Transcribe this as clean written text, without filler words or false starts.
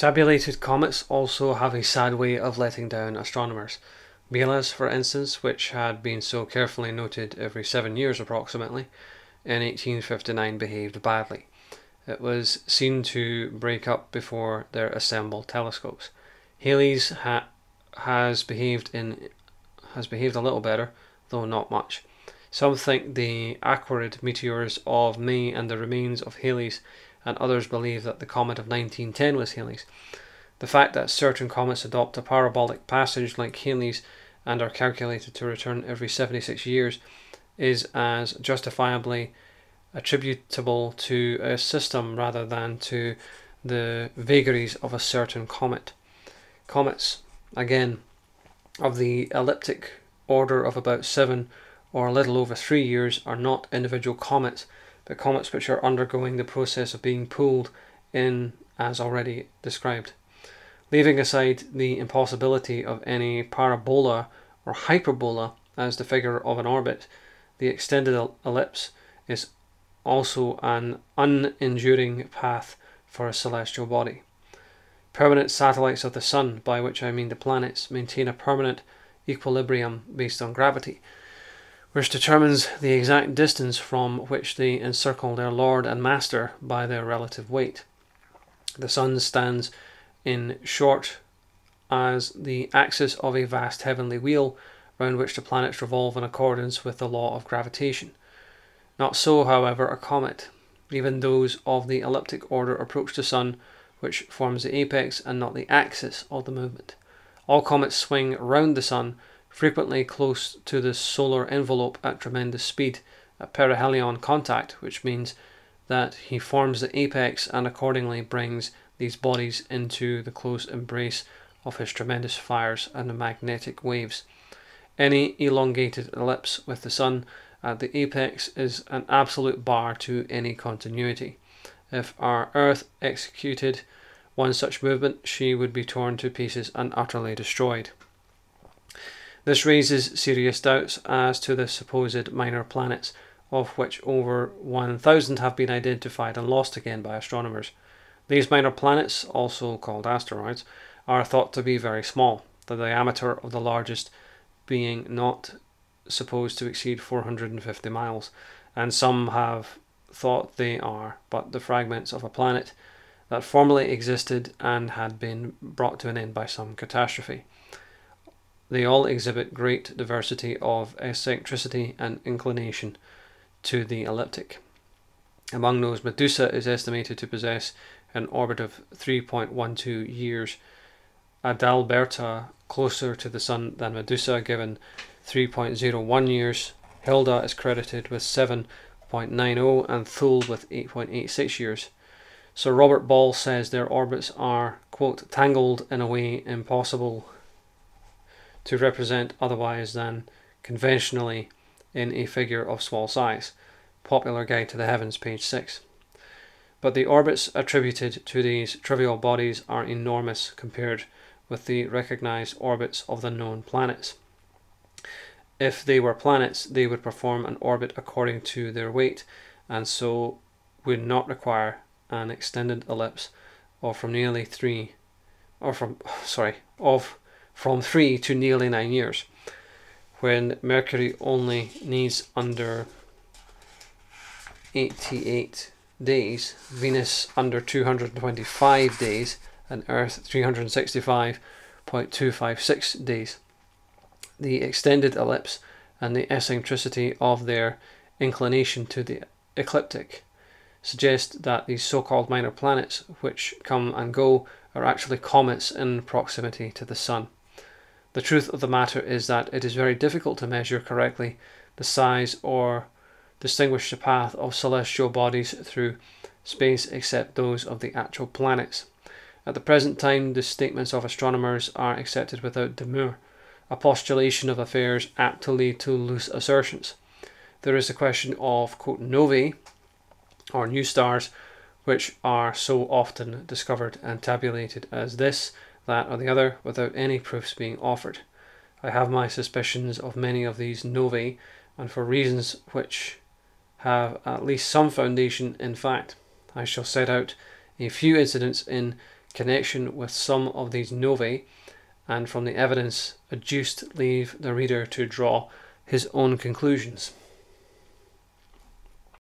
Tabulated comets also have a sad way of letting down astronomers. Biela's, for instance, which had been so carefully noted every 7 years approximately, in 1859 behaved badly. It was seen to break up before their assembled telescopes. Halley's has behaved a little better, though not much. Some think the Aquarid meteors of May and the remains of Halley's, and others believe that the comet of 1910 was Halley's. The fact that certain comets adopt a parabolic passage like Halley's and are calculated to return every 76 years is as justifiably attributable to a system rather than to the vagaries of a certain comet. Comets, again, of the elliptic order of about 7 or a little over 3 years are not individual comets, but comets which are undergoing the process of being pulled in as already described. Leaving aside the impossibility of any parabola or hyperbola as the figure of an orbit, the extended ellipse is also an unenduring path for a celestial body. Permanent satellites of the Sun, by which I mean the planets, maintain a permanent equilibrium based on gravity, which determines the exact distance from which they encircle their Lord and Master by their relative weight. The Sun stands in short as the axis of a vast heavenly wheel round which the planets revolve in accordance with the law of gravitation. Not so, however, a comet. Even those of the elliptic order approach the Sun, which forms the apex and not the axis of the movement. All comets swing round the Sun, frequently close to the solar envelope at tremendous speed, at perihelion contact, which means that he forms the apex and accordingly brings these bodies into the close embrace of his tremendous fires and the magnetic waves. Any elongated ellipse with the Sun at the apex is an absolute bar to any continuity. If our Earth executed one such movement, she would be torn to pieces and utterly destroyed. This raises serious doubts as to the supposed minor planets, of which over 1,000 have been identified and lost again by astronomers. These minor planets, also called asteroids, are thought to be very small, the diameter of the largest being not supposed to exceed 450 miles, and some have thought they are but the fragments of a planet that formerly existed and had been brought to an end by some catastrophe. They all exhibit great diversity of eccentricity and inclination to the elliptic. Among those, Medusa is estimated to possess an orbit of 3.12 years, Adalberta closer to the Sun than Medusa, given 3.01 years. Hilda is credited with 7.90 and Thule with 8.86 years. Sir Robert Ball says their orbits are, quote, tangled in a way impossible to represent otherwise than conventionally in a figure of small size. Popular Guide to the Heavens, page 6. But the orbits attributed to these trivial bodies are enormous compared with the recognized orbits of the known planets. If they were planets, they would perform an orbit according to their weight, and so would not require an extended ellipse of from 3 to nearly 9 years, when Mercury only needs under 88 days, Venus under 225 days, and Earth 365.256 days. The extended ellipse and the eccentricity of their inclination to the ecliptic suggest that these so-called minor planets, which come and go, are actually comets in proximity to the Sun. The truth of the matter is that it is very difficult to measure correctly the size or distinguish the path of celestial bodies through space except those of the actual planets. At the present time, the statements of astronomers are accepted without demur, a postulation of affairs apt to lead to loose assertions. There is the question of, quote, novae, or new stars, which are so often discovered and tabulated as this, that, or the other, without any proofs being offered. I have my suspicions of many of these novae, and for reasons which have at least some foundation in fact. I shall set out a few incidents in connection with some of these novae, and from the evidence adduced leave the reader to draw his own conclusions.